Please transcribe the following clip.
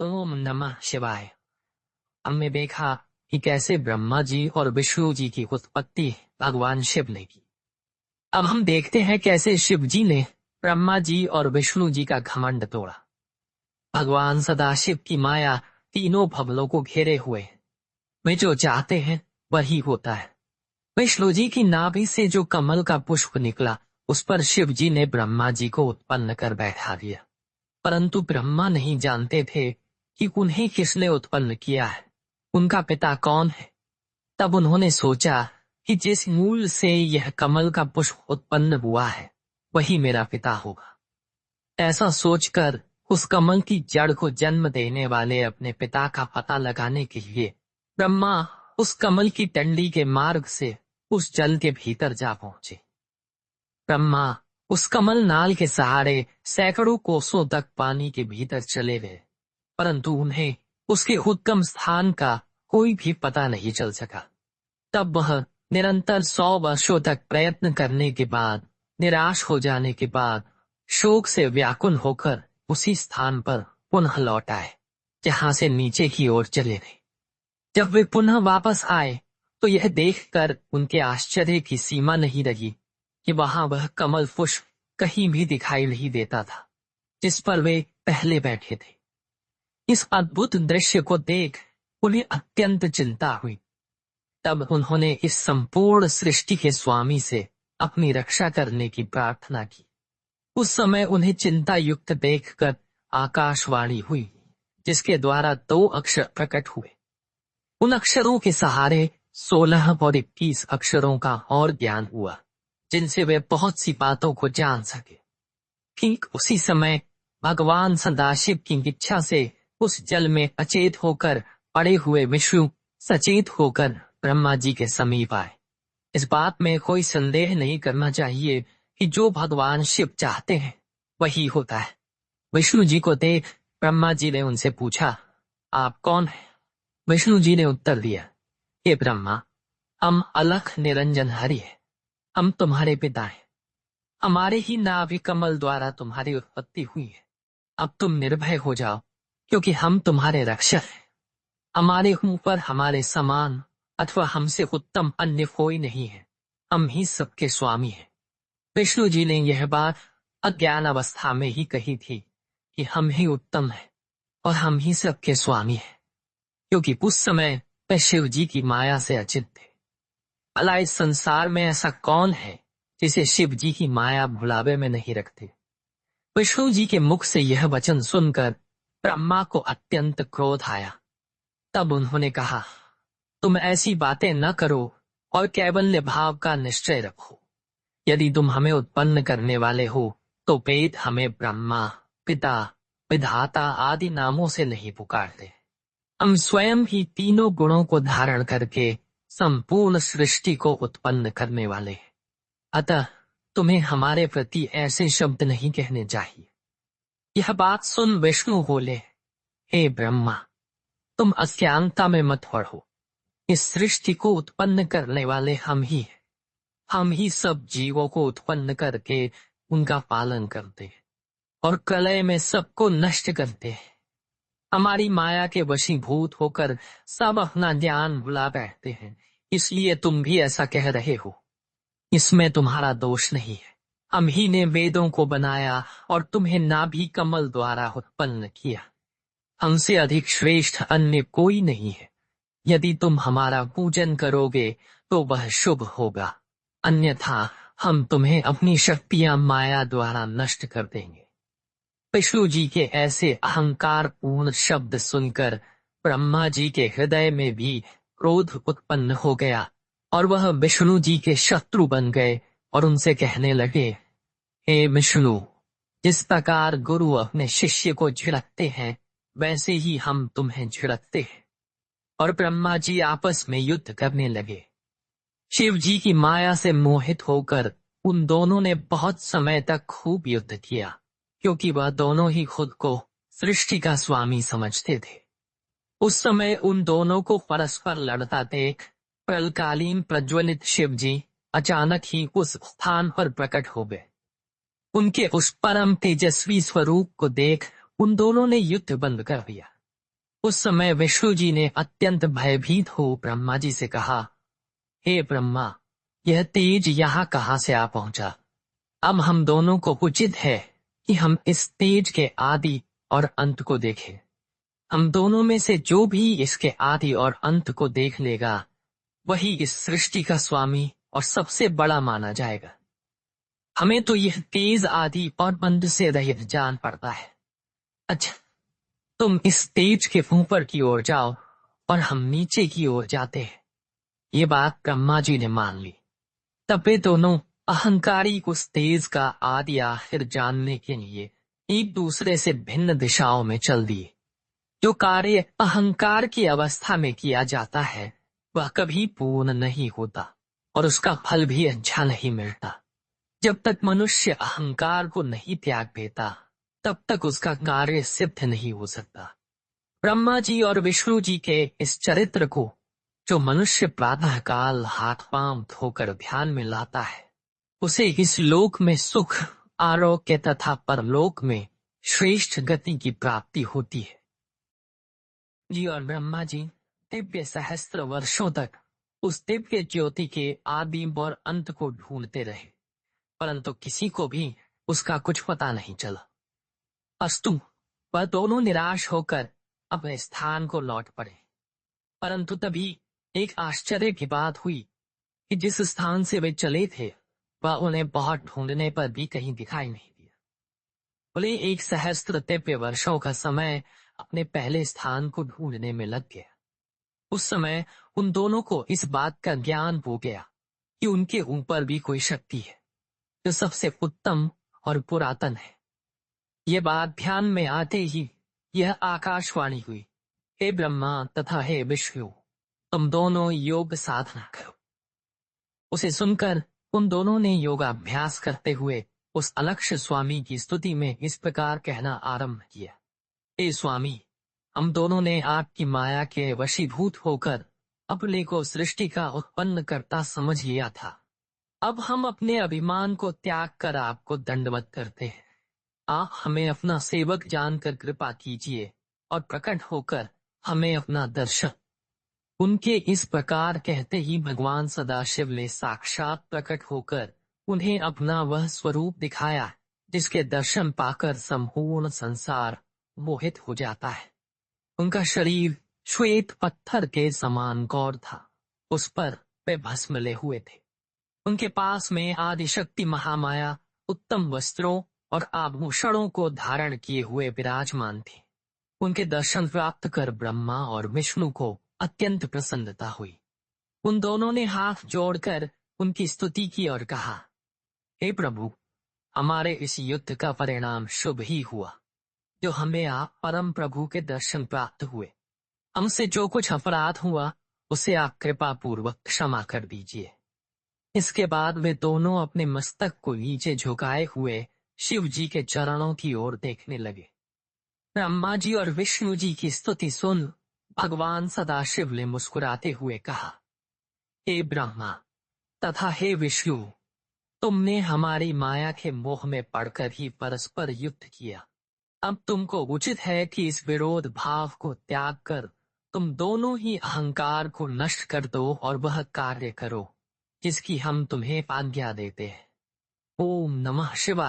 ओम नमः शिवाय। हमने देखा कि कैसे ब्रह्मा जी और विष्णु जी की उत्पत्ति भगवान शिव ने की। अब हम देखते हैं कैसे शिव जी ने ब्रह्मा जी और विष्णु जी का घमंड तोड़ा। भगवान सदाशिव की माया तीनों भवनों को घेरे हुए है। वे जो चाहते हैं वही होता है। विष्णु जी की नाभि से जो कमल का पुष्प निकला, उस पर शिव जी ने ब्रह्मा जी को उत्पन्न कर बैठा दिया। परंतु ब्रह्मा नहीं जानते थे कि उन्हें किसने उत्पन्न किया है, उनका पिता कौन है। तब उन्होंने सोचा कि जिस मूल से यह कमल का पुष्प उत्पन्न हुआ है वही मेरा पिता होगा। ऐसा सोचकर उस कमल की जड़ को जन्म देने वाले अपने पिता का पता लगाने के लिए ब्रह्मा उस कमल की टंडी के मार्ग से उस जल के भीतर जा पहुंचे। ब्रह्मा उस कमल नाल के सहारे सैकड़ों कोसों तक पानी के भीतर चले गए, परंतु उन्हें उसके उद्गम स्थान का कोई भी पता नहीं चल सका। तब वह निरंतर 100 वर्षों तक प्रयत्न करने के बाद, निराश हो जाने के बाद, शोक से व्याकुल होकर उसी स्थान पर पुनः लौट आए जहां से नीचे की ओर चले गए। जब वे पुनः वापस आए तो यह देखकर उनके आश्चर्य की सीमा नहीं रही कि वहां वह कमल पुष्प कहीं भी दिखाई नहीं देता था जिस पर वे पहले बैठे थे। इस अद्भुत दृश्य को देख उन्हें अत्यंत चिंता हुई। तब उन्होंने इस संपूर्ण सृष्टि के स्वामी से अपनी रक्षा करने की प्रार्थना की। उस समय उन्हें चिंता युक्त देखकर आकाशवाणी हुई, जिसके द्वारा 2 अक्षर प्रकट हुए। उन अक्षरों के सहारे 16 और 21 अक्षरों का और ज्ञान हुआ, जिनसे वे बहुत सी बातों को जान सके। ठीक उसी समय भगवान सदाशिव की इच्छा से उस जल में अचेत होकर पड़े हुए विष्णु सचेत होकर ब्रह्मा जी के समीप आए। इस बात में कोई संदेह नहीं करना चाहिए कि जो भगवान शिव चाहते हैं वही होता है। विष्णु जी को देख ब्रह्मा जी ने उनसे पूछा, आप कौन हैं? विष्णु जी ने उत्तर दिया, हे ब्रह्मा, हम अलख निरंजन हरि हैं। हम तुम्हारे पिता हैं। हमारे ही नाभि कमल द्वारा तुम्हारी उत्पत्ति हुई है। अब तुम निर्भय हो जाओ, क्योंकि हम तुम्हारे रक्षक हैं। हमारे ऊपर हमारे समान अथवा हमसे उत्तम अन्य कोई नहीं है। हम ही सबके स्वामी हैं। विष्णु जी ने यह बात अज्ञान अवस्था में ही कही थी कि हम ही उत्तम हैं और हम ही सबके स्वामी हैं, क्योंकि उस समय वे शिव जी की माया से अचित थे। भला इस संसार में ऐसा कौन है जिसे शिव जी की माया भुलावे में नहीं रखते। विष्णु जी के मुख से यह वचन सुनकर ब्रह्मा को अत्यंत क्रोध आया। तब उन्होंने कहा, तुम ऐसी बातें न करो और कैवल्य भाव का निश्चय रखो। यदि तुम हमें उत्पन्न करने वाले हो तो वेद हमें ब्रह्मा, पिता, विधाता आदि नामों से नहीं पुकारते। हम स्वयं ही तीनों गुणों को धारण करके संपूर्ण सृष्टि को उत्पन्न करने वाले हैं। अतः तुम्हें हमारे प्रति ऐसे शब्द नहीं कहने चाहिए। यह बात सुन विष्णु बोले, हे ब्रह्मा, तुम अज्ञानता में मत पड़ो। इस सृष्टि को उत्पन्न करने वाले हम ही हैं। हम ही सब जीवों को उत्पन्न करके उनका पालन करते हैं और प्रलय में सबको नष्ट करते हैं। हमारी माया के वशीभूत होकर सब अपना ज्ञान भुला बैठते हैं, इसलिए तुम भी ऐसा कह रहे हो। इसमें तुम्हारा दोष नहीं है। हम ही ने वेदों को बनाया और तुम्हें नाभि कमल द्वारा उत्पन्न किया। हमसे अधिक श्रेष्ठ अन्य कोई नहीं है। यदि तुम हमारा पूजन करोगे तो वह शुभ होगा, अन्यथा हम तुम्हें अपनी शक्तियां माया द्वारा नष्ट कर देंगे। विष्णु जी के ऐसे अहंकार पूर्ण शब्द सुनकर ब्रह्मा जी के हृदय में भी क्रोध उत्पन्न हो गया और वह विष्णु जी के शत्रु बन गए और उनसे कहने लगे, हे विष्णु, जिस प्रकार गुरु अपने शिष्य को झिड़कते हैं वैसे ही हम तुम्हें झिड़कते हैं। और ब्रह्मा जी आपस में युद्ध करने लगे। शिव जी की माया से मोहित होकर उन दोनों ने बहुत समय तक खूब युद्ध किया, क्योंकि वह दोनों ही खुद को सृष्टि का स्वामी समझते थे। उस समय उन दोनों को परस्पर लड़ता देख प्रलकालीन प्रज्वलित शिव जी अचानक ही उस स्थान पर प्रकट हो गए। उनके उस परम तेजस्वी स्वरूप को देख उन दोनों ने युद्ध बंद कर दिया उस समय विष्णु जी ने अत्यंत भयभीत हो ब्रह्मा जी से कहा, हे ब्रह्मा, यह तेज यहाँ कहाँ से आ पहुंचा? अब हम दोनों को उचित है कि हम इस तेज के आदि और अंत को देखें। हम दोनों में से जो भी इसके आदि और अंत को देख लेगा, वही इस सृष्टि का स्वामी और सबसे बड़ा माना जाएगा। हमें तो यह तेज आदि और अंत से रहित जान पड़ता है। अच्छा, तुम इस तेज के ऊपर की ओर जाओ और हम नीचे की ओर जाते हैं। ये बात ब्रह्मा जी ने मान ली। तब वे दोनों अहंकारी उस तेज का आदि आखिर जानने के लिए एक दूसरे से भिन्न दिशाओं में चल दिए। जो कार्य अहंकार की अवस्था में किया जाता है, वह कभी पूर्ण नहीं होता और उसका फल भी अच्छा नहीं मिलता। जब तक मनुष्य अहंकार को नहीं त्याग देता, तब तक उसका कार्य सिद्ध नहीं हो सकता। ब्रह्मा जी और विष्णु जी के इस चरित्र को जो मनुष्य प्रातः काल हाथ पांव धोकर ध्यान में लाता है, उसे इस लोक में सुख, आरोग्य तथा परलोक में श्रेष्ठ गति की प्राप्ति होती है। जी और ब्रह्मा जी दिव्य सहस्त्र वर्षों तक उस दिव्य ज्योति के आदि और अंत को ढूंढते रहे, परंतु किसी को भी उसका कुछ पता नहीं चला। अस्तु, वह दोनों निराश होकर अपने स्थान को लौट पड़े। परंतु तभी एक आश्चर्य की बात हुई कि जिस स्थान से वे चले थे, वह उन्हें बहुत ढूंढने पर भी कहीं दिखाई नहीं दिया। बोले 1 सहस्त्र दिव्य वर्षों का समय अपने पहले स्थान को ढूंढने में लग गया। उस समय उन दोनों को इस बात का ज्ञान हो गया कि उनके ऊपर भी कोई शक्ति है जो सबसे उत्तम और पुरातन है। ये बात ध्यान में आते ही यह आकाशवाणी हुई, हे ब्रह्मा तथा हे विष्णु, तुम दोनों योग साधना करो। उसे सुनकर उन दोनों ने योगाभ्यास करते हुए उस अलक्ष्य स्वामी की स्तुति में इस प्रकार कहना आरंभ किया, हे स्वामी, हम दोनों ने आपकी माया के वशीभूत होकर अपने को सृष्टि का उत्पन्न करता समझ लिया था। अब हम अपने अभिमान को त्याग कर आपको दंडवत करते हैं। आप हमें अपना सेवक जानकर कृपा कीजिए और प्रकट होकर हमें अपना दर्शन। उनके इस प्रकार कहते ही भगवान सदाशिव ने साक्षात प्रकट होकर उन्हें अपना वह स्वरूप दिखाया जिसके दर्शन पाकर संपूर्ण संसार मोहित हो जाता है। उनका शरीर श्वेत पत्थर के समान गौर था, उस पर वे भस्म ले हुए थे। उनके पास में आदिशक्ति महामाया उत्तम वस्त्रों और आभूषणों को धारण किए हुए विराजमान थे। उनके दर्शन प्राप्त कर ब्रह्मा और विष्णु को अत्यंत प्रसन्नता हुई। उन दोनों ने हाथ जोड़कर उनकी स्तुति की और कहा, हे प्रभु, हमारे इस युद्ध का परिणाम शुभ ही हुआ, जो हमें आप परम प्रभु के दर्शन प्राप्त हुए। हमसे जो कुछ अपराध हुआ उसे आप कृपा पूर्वक क्षमा कर दीजिए। इसके बाद वे दोनों अपने मस्तक को नीचे झुकाए हुए शिव जी के चरणों की ओर देखने लगे। ब्रह्मा जी और विष्णु जी की स्तुति सुन भगवान सदाशिव ने मुस्कुराते हुए कहा, हे ब्रह्मा तथा हे विष्णु, तुमने हमारी माया के मोह में पड़कर ही परस्पर युद्ध किया। अब तुमको उचित है कि इस विरोध भाव को त्याग कर तुम दोनों ही अहंकार को नष्ट कर दो और वह कार्य करो जिसकी हम तुम्हें आज्ञा देते हैं। ओम नमः शिवाय।